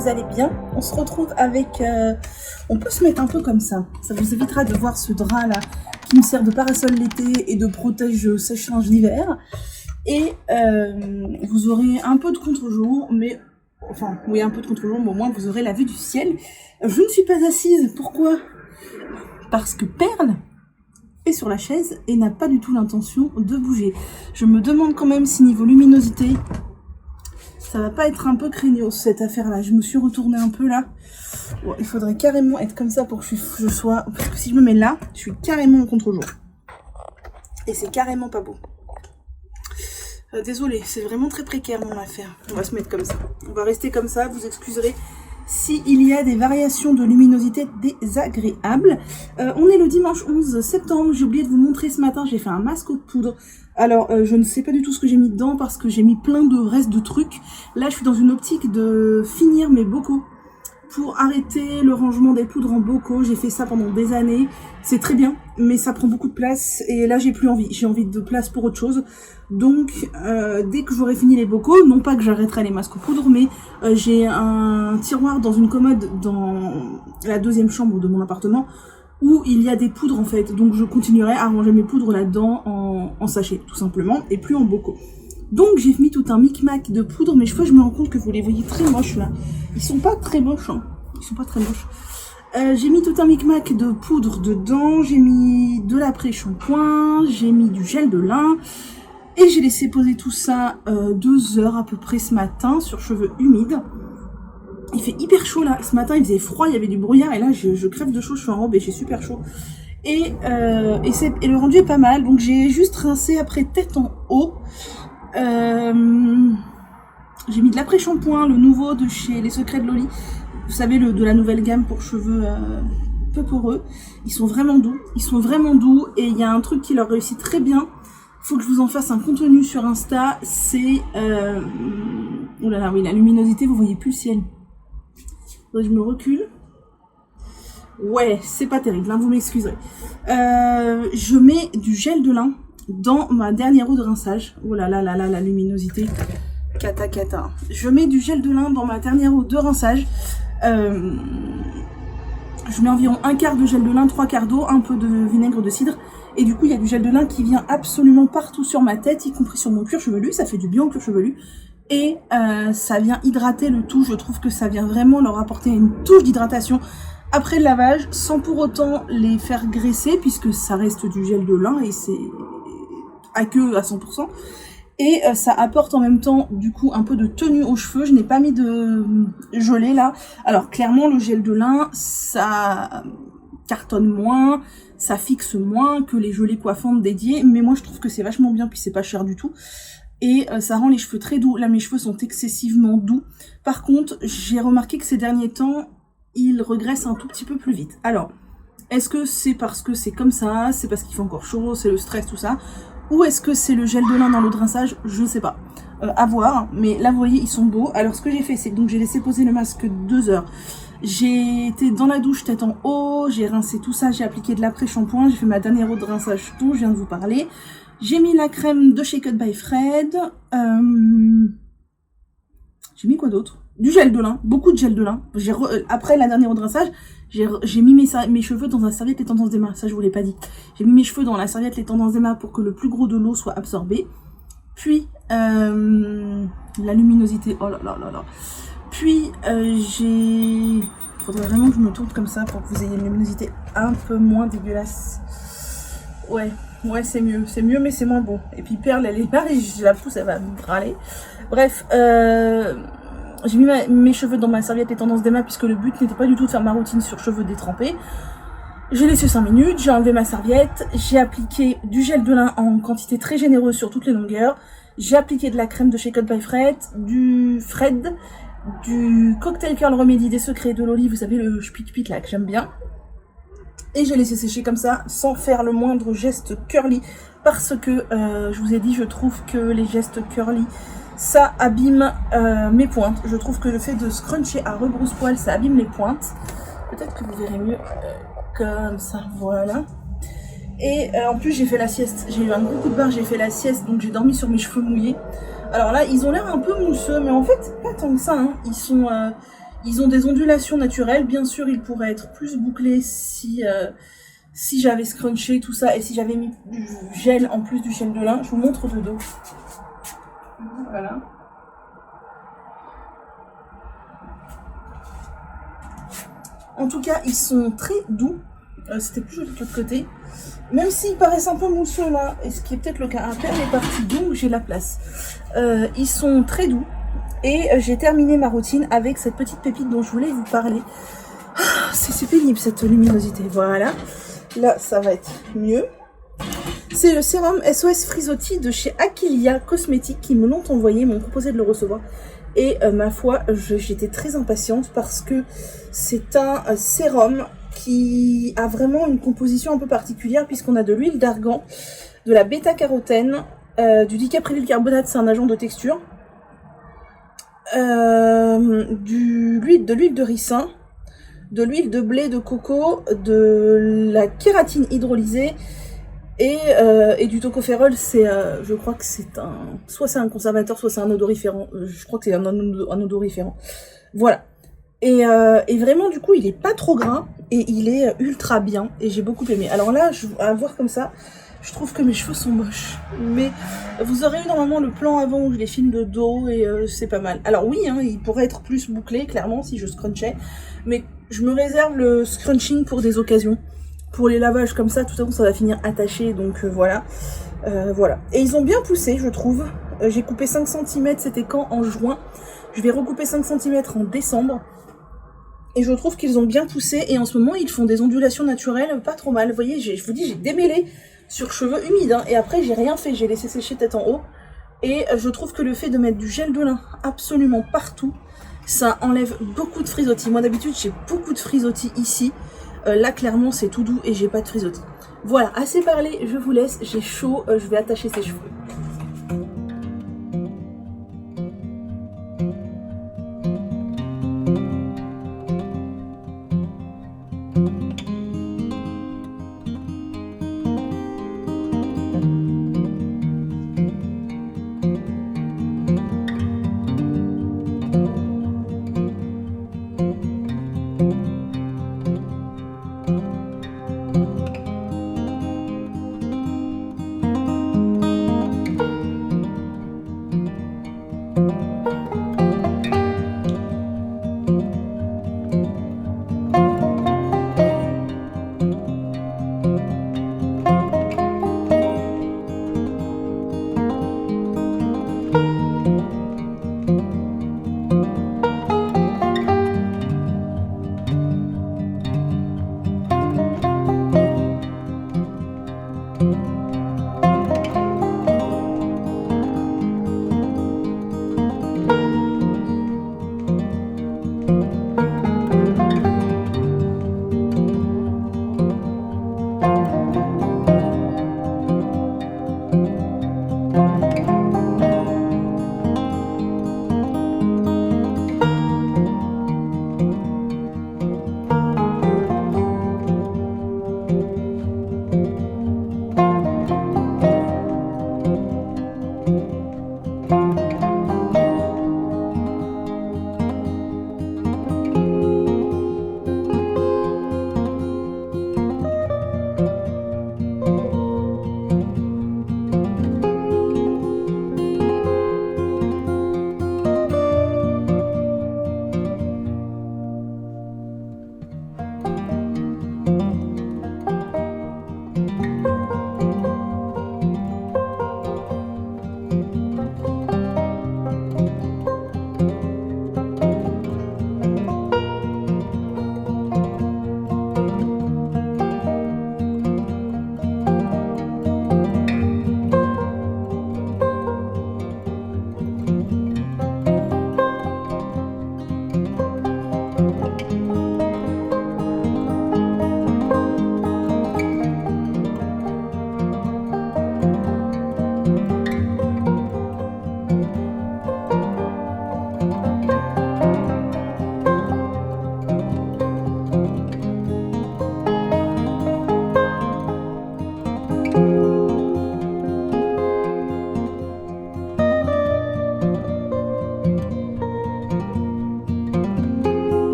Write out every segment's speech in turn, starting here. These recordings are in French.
vous allez bien. On se retrouve avec... on peut se mettre un peu comme ça. Ça vous évitera de voir ce drap là qui me sert de parasol l'été et de protège sèche-linge l'hiver. Et vous aurez un peu de contre-jour, mais... Enfin, oui, un peu de contre-jour, mais au moins vous aurez la vue du ciel. Je ne suis pas assise. Pourquoi? Parce que Perle est sur la chaise et n'a pas du tout l'intention de bouger. Je me demande quand même si niveau luminosité, ça va pas être un peu craignos cette affaire-là. Je me suis retournée un peu là. Bon, il faudrait carrément être comme ça pour que je sois... Parce que si je me mets là, je suis carrément en contre-jour. Et c'est carrément pas beau. Désolée, c'est vraiment très précaire mon affaire. On va se mettre comme ça. On va rester comme ça, vous excuserez s'il y a des variations de luminosité désagréables. On est le dimanche 11 septembre. J'ai oublié de vous montrer ce matin, j'ai fait un masque de poudre. Alors, je ne sais pas du tout ce que j'ai mis dedans parce que j'ai mis plein de restes de trucs. Là, je suis dans une optique de finir mes bocaux pour arrêter le rangement des poudres en bocaux. J'ai fait ça pendant des années. C'est très bien, mais ça prend beaucoup de place. Et là, j'ai plus envie. J'ai envie de place pour autre chose. Donc, dès que j'aurai fini les bocaux, non pas que j'arrêterai les masques aux poudres, mais j'ai un tiroir dans une commode dans la deuxième chambre de mon appartement où il y a des poudres en fait. Donc, je continuerai à ranger mes poudres là-dedans en sachets, tout simplement, et plus en bocaux. Donc, j'ai mis tout un micmac de poudre, mais je me rends compte que vous les voyez très moches là. Ils sont pas très moches, hein. Ils sont pas très moches. J'ai mis tout un micmac de poudre dedans, j'ai mis de l'après-shampoing, j'ai mis du gel de lin. Et j'ai laissé poser tout ça 2 heures à peu près ce matin sur cheveux humides. Il fait hyper chaud là. Ce matin il faisait froid, il y avait du brouillard et là je crève de chaud, je suis en robe et j'ai super chaud. Et le rendu est pas mal. Donc j'ai juste rincé après tête en haut. J'ai mis de l'après-shampoing, le nouveau de chez Les Secrets de Loli. Vous savez, de la nouvelle gamme pour cheveux peu poreux. Ils sont vraiment doux. Ils sont vraiment doux et il y a un truc qui leur réussit très bien. Faut que je vous en fasse un contenu sur Insta, c'est... Oh là là, oui, la luminosité, vous voyez plus le ciel. Je me recule. Ouais, c'est pas terrible, hein, vous m'excuserez. Je mets du gel de lin dans ma dernière eau de rinçage. Oh là là là là, la luminosité. Cata cata. Je mets du gel de lin dans ma dernière eau de rinçage. Je mets environ 1/4 de gel de lin, 3/4 d'eau, un peu de vinaigre de cidre. Et du coup, il y a du gel de lin qui vient absolument partout sur ma tête, y compris sur mon cuir chevelu. Ça fait du bien au cuir chevelu. Et ça vient hydrater le tout. Je trouve que ça vient vraiment leur apporter une touche d'hydratation après le lavage, sans pour autant les faire graisser, puisque ça reste du gel de lin et c'est à queue à 100%. Et ça apporte en même temps, du coup, un peu de tenue aux cheveux. Je n'ai pas mis de gelée là. Alors, clairement, le gel de lin, ça cartonne moins. ça fixe moins que les gelées coiffantes dédiées, mais moi je trouve que c'est vachement bien, puis c'est pas cher du tout. Et ça rend les cheveux très doux. Là, mes cheveux sont excessivement doux. Par contre, j'ai remarqué que ces derniers temps, ils regressent un tout petit peu plus vite. Alors, est-ce que c'est parce que c'est comme ça, c'est parce qu'il fait encore chaud, c'est le stress, tout ça, ou est-ce que c'est le gel de lin dans l'eau de rinçage? Je sais pas. À voir, mais là, vous voyez, ils sont beaux. Alors, ce que j'ai fait, c'est donc j'ai laissé poser le masque 2 heures. J'ai été dans la douche tête en haut, j'ai rincé tout ça, j'ai appliqué de l'après-shampoing, j'ai fait ma dernière eau de rinçage dont je viens de vous parler. J'ai mis la crème de Shake It by Fred. J'ai mis quoi d'autre? Du gel de lin, beaucoup de gel de lin. Après la dernière eau de rinçage, j'ai mis mes cheveux dans la serviette les tendances des mains. Ça, je vous l'ai pas dit. J'ai mis mes cheveux dans la serviette les tendances des mains pour que le plus gros de l'eau soit absorbé. Puis, la luminosité, oh là là là là. Puis, il faudrait vraiment que je me tourne comme ça pour que vous ayez une luminosité un peu moins dégueulasse. Ouais, c'est mieux, mais c'est moins bon. Et puis Perle, elle est là, et je la pousse, elle va me râler. Bref, j'ai mis mes cheveux dans ma serviette les tendances d'Emma, puisque le but n'était pas du tout de faire ma routine sur cheveux détrempés. J'ai laissé 5 minutes, j'ai enlevé ma serviette, j'ai appliqué du gel de lin en quantité très généreuse sur toutes les longueurs. J'ai appliqué de la crème de Shake It by Fred, du Cocktail Curl Remedy des Secrets de l'olive, vous savez, le spit là, que j'aime bien. Et j'ai laissé sécher comme ça, sans faire le moindre geste curly, parce que, je vous ai dit, je trouve que les gestes curly, ça abîme mes pointes. Je trouve que le fait de scruncher à rebrousse-poil, ça abîme les pointes. Peut-être que vous verrez mieux comme ça, voilà. Et en plus, j'ai fait la sieste. J'ai eu un gros coup de barre, j'ai fait la sieste, donc j'ai dormi sur mes cheveux mouillés. Alors là, ils ont l'air un peu mousseux, mais en fait, pas tant que ça, hein. Ils ont des ondulations naturelles. Bien sûr, ils pourraient être plus bouclés si j'avais scrunché tout ça et si j'avais mis du gel en plus du gel de lin. Je vous montre de dos. Voilà. En tout cas, ils sont très doux. C'était plus joli de l'autre côté. Même s'ils paraissent un peu mousseux là, et ce qui est peut-être le cas, un Perle est parti, donc j'ai la place. Ils sont très doux. Et j'ai terminé ma routine avec cette petite pépite dont je voulais vous parler. C'est pénible cette luminosité. Voilà. Là, ça va être mieux. C'est le sérum SOS Frisoti de chez Aquilia Cosmétiques qui me l'ont envoyé, m'ont proposé de le recevoir. Et ma foi, j'étais très impatiente parce que c'est un sérum qui a vraiment une composition un peu particulière puisqu'on a de l'huile d'argan, de la bêta-carotène, du dicaprylyl carbonate, c'est un agent de texture, de l'huile de ricin, de l'huile de blé de coco, de la kératine hydrolysée et du tocopherol. Je crois que soit c'est un conservateur, soit c'est un odoriférant. Je crois que c'est un odoriférant. Voilà. Et vraiment, du coup, il est pas trop gras et il est ultra bien et j'ai beaucoup aimé. Alors là, à voir comme ça, je trouve que mes cheveux sont moches. Mais vous aurez eu normalement le plan avant où je les filme de dos et c'est pas mal. Alors oui, hein, il pourrait être plus bouclé, clairement, si je scrunchais. Mais je me réserve le scrunching pour des occasions. Pour les lavages comme ça, tout à coup, ça va finir attaché. Donc voilà. Voilà. Et ils ont bien poussé, je trouve. J'ai coupé 5 cm, c'était quand? En juin. Je vais recouper 5 cm en décembre. Et je trouve qu'ils ont bien poussé. Et en ce moment, ils font des ondulations naturelles pas trop mal. Vous voyez, je vous dis, j'ai démêlé sur cheveux humides. Hein, et après, j'ai rien fait. J'ai laissé sécher tête en haut. Et je trouve que le fait de mettre du gel de lin absolument partout, ça enlève beaucoup de frisottis. Moi, d'habitude, j'ai beaucoup de frisottis ici. Là, clairement, c'est tout doux et j'ai pas de frisottis. Voilà, assez parlé. Je vous laisse. J'ai chaud. Je vais attacher ses cheveux. Hey,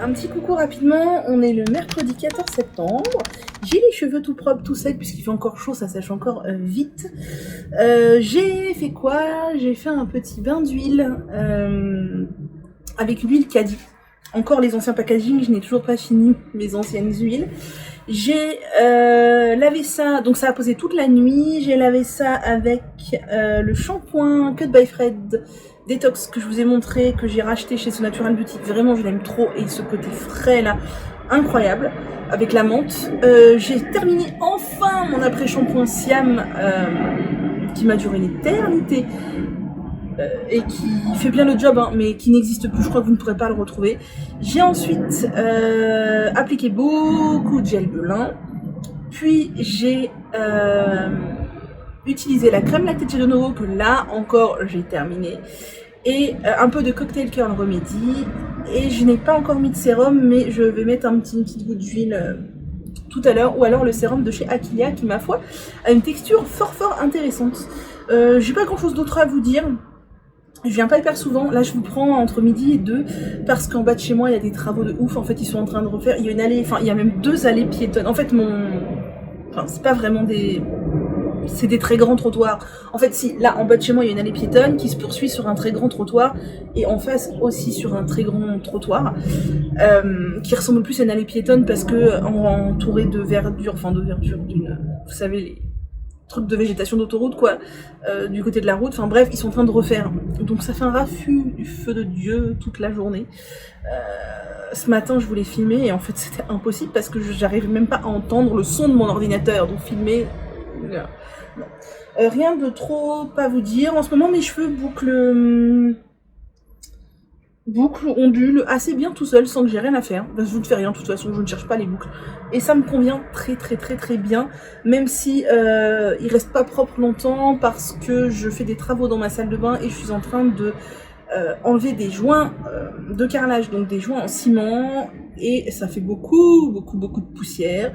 un petit coucou rapidement, on est le mercredi 14 septembre, j'ai les cheveux tout propres, tout secs, puisqu'il fait encore chaud, ça sèche encore vite. J'ai fait quoi? J'ai fait un petit bain d'huile avec l'huile Caddy. Encore les anciens packaging, je n'ai toujours pas fini mes anciennes huiles. J'ai lavé ça, donc ça a posé toute la nuit, j'ai lavé ça avec le shampoing Cut by Fred Detox que je vous ai montré, que j'ai racheté chez So Natural Beauty. Vraiment je l'aime trop, et ce côté frais là, incroyable, avec la menthe. J'ai terminé enfin mon après-shampoing Siam qui m'a duré une éternité et qui fait bien le job, hein, mais qui n'existe plus, je crois que vous ne pourrez pas le retrouver. J'ai ensuite appliqué beaucoup de gel Belin, puis j'ai utilisé la crème lactée de chez Lenovo, que là encore j'ai terminé, et un peu de Cocktail Curl Remedy, et je n'ai pas encore mis de sérum, mais je vais mettre une petite goutte d'huile tout à l'heure, ou alors le sérum de chez Akilia qui, ma foi, a une texture fort intéressante. J'ai pas grand chose d'autre à vous dire. Je viens pas hyper souvent, là je vous prends entre midi et 2, parce qu'en bas de chez moi il y a des travaux de ouf, en fait ils sont en train de refaire, il y a une allée, enfin il y a même 2 allées piétonnes, en fait c'est pas vraiment c'est des très grands trottoirs, en fait si, là en bas de chez moi il y a une allée piétonne qui se poursuit sur un très grand trottoir, et en face aussi sur un très grand trottoir, qui ressemble plus à une allée piétonne parce que entouré de verdure, vous savez les truc de végétation d'autoroute quoi, du côté de la route, enfin bref, ils sont en train de refaire, donc ça fait un raffut du feu de Dieu toute la journée. Ce matin je voulais filmer et en fait c'était impossible parce que j'arrive même pas à entendre le son de mon ordinateur, donc filmer, non. Rien de trop à vous dire. En ce moment mes cheveux boucles ondulent assez bien tout seul sans que j'ai rien à faire. Je ne fais rien de toute façon, je ne cherche pas les boucles. Et ça me convient très bien, même si il reste pas propre longtemps parce que je fais des travaux dans ma salle de bain et je suis en train de enlever des joints de carrelage, donc des joints en ciment, et ça fait beaucoup de poussière.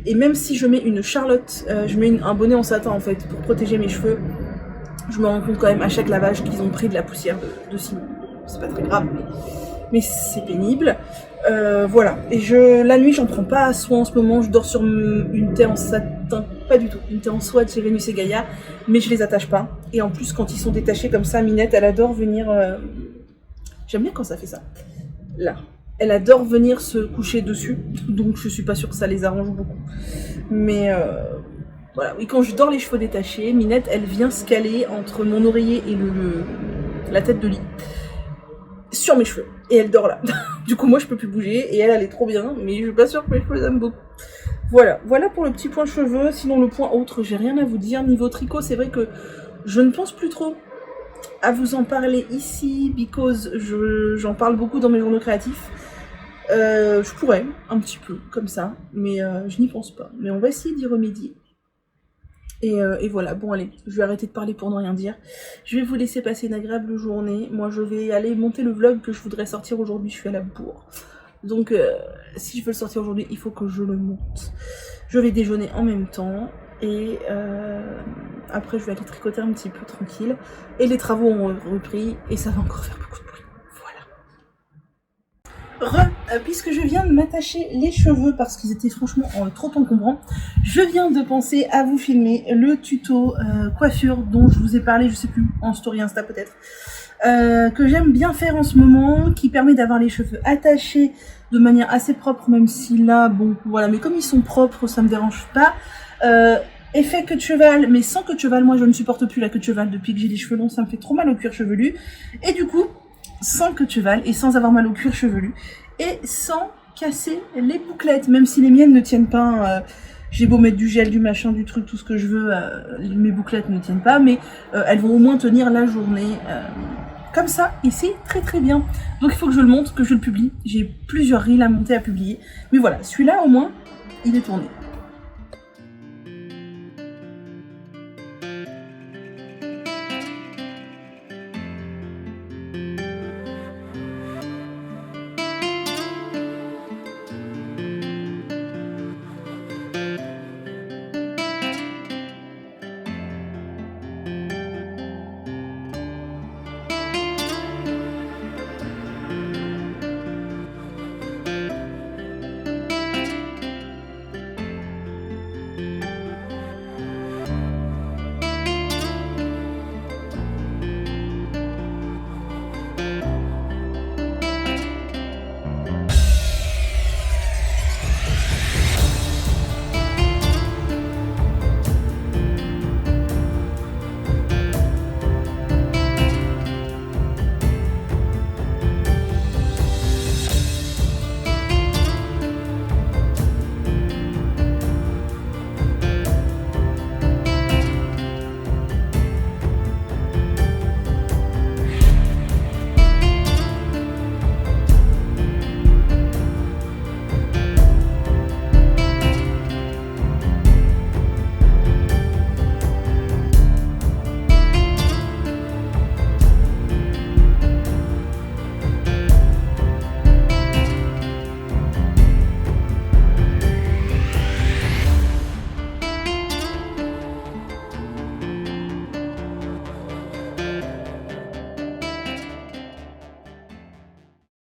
Et même si je mets une charlotte, je mets un bonnet en satin en fait pour protéger mes cheveux, je me rends compte quand même à chaque lavage qu'ils ont pris de la poussière de ciment. C'est pas très grave, mais c'est pénible. Voilà, et la nuit j'en prends pas soin en ce moment, je dors sur une thé en satin, pas du tout, une thé en soie de chez Vénus et Gaïa, mais je les attache pas, et en plus quand ils sont détachés comme ça, Minette elle adore venir, j'aime bien quand ça fait ça, là, elle adore venir se coucher dessus, donc je suis pas sûre que ça les arrange beaucoup, mais voilà, oui, quand je dors les cheveux détachés, Minette elle vient se caler entre mon oreiller et la tête de lit, sur mes cheveux. et elle dort là. Du coup moi je peux plus bouger et elle est trop bien, mais je suis pas sûre que mes cheveux les aiment beaucoup. Voilà pour le petit point cheveux. Sinon le point autre, j'ai rien à vous dire. Niveau tricot, c'est vrai que je ne pense plus trop à vous en parler ici, because j'en parle beaucoup dans mes journaux créatifs. Je pourrais, un petit peu, comme ça, mais je n'y pense pas. Mais on va essayer d'y remédier. Et voilà, bon allez, je vais arrêter de parler pour ne rien dire. Je vais vous laisser passer une agréable journée. Moi je vais aller monter le vlog que je voudrais sortir aujourd'hui, je suis à la bourre. Donc si je veux le sortir aujourd'hui, il faut que je le monte. Je vais déjeuner en même temps. Et après je vais aller tricoter un petit peu tranquille. Et les travaux ont repris et ça va encore faire beaucoup de bruit. Puisque je viens de m'attacher les cheveux parce qu'ils étaient franchement trop encombrants, je viens de penser à vous filmer le tuto coiffure dont je vous ai parlé, je sais plus, en story Insta peut-être, que j'aime bien faire en ce moment, qui permet d'avoir les cheveux attachés de manière assez propre, même si là, bon, voilà, mais comme ils sont propres, ça me dérange pas. Effet queue de cheval, mais sans queue de cheval, moi je ne supporte plus la queue de cheval depuis que j'ai les cheveux longs, ça me fait trop mal au cuir chevelu, et du coup, sans queue de cheval et sans avoir mal au cuir chevelu et sans casser les bouclettes, même si les miennes ne tiennent pas. J'ai beau mettre du gel, du machin, du truc, tout ce que je veux, mes bouclettes ne tiennent pas, mais elles vont au moins tenir la journée comme ça, et c'est très très bien. Donc il faut que je le monte, que je le publie. J'ai plusieurs reels à monter, à publier, mais voilà, celui-là au moins il est tourné.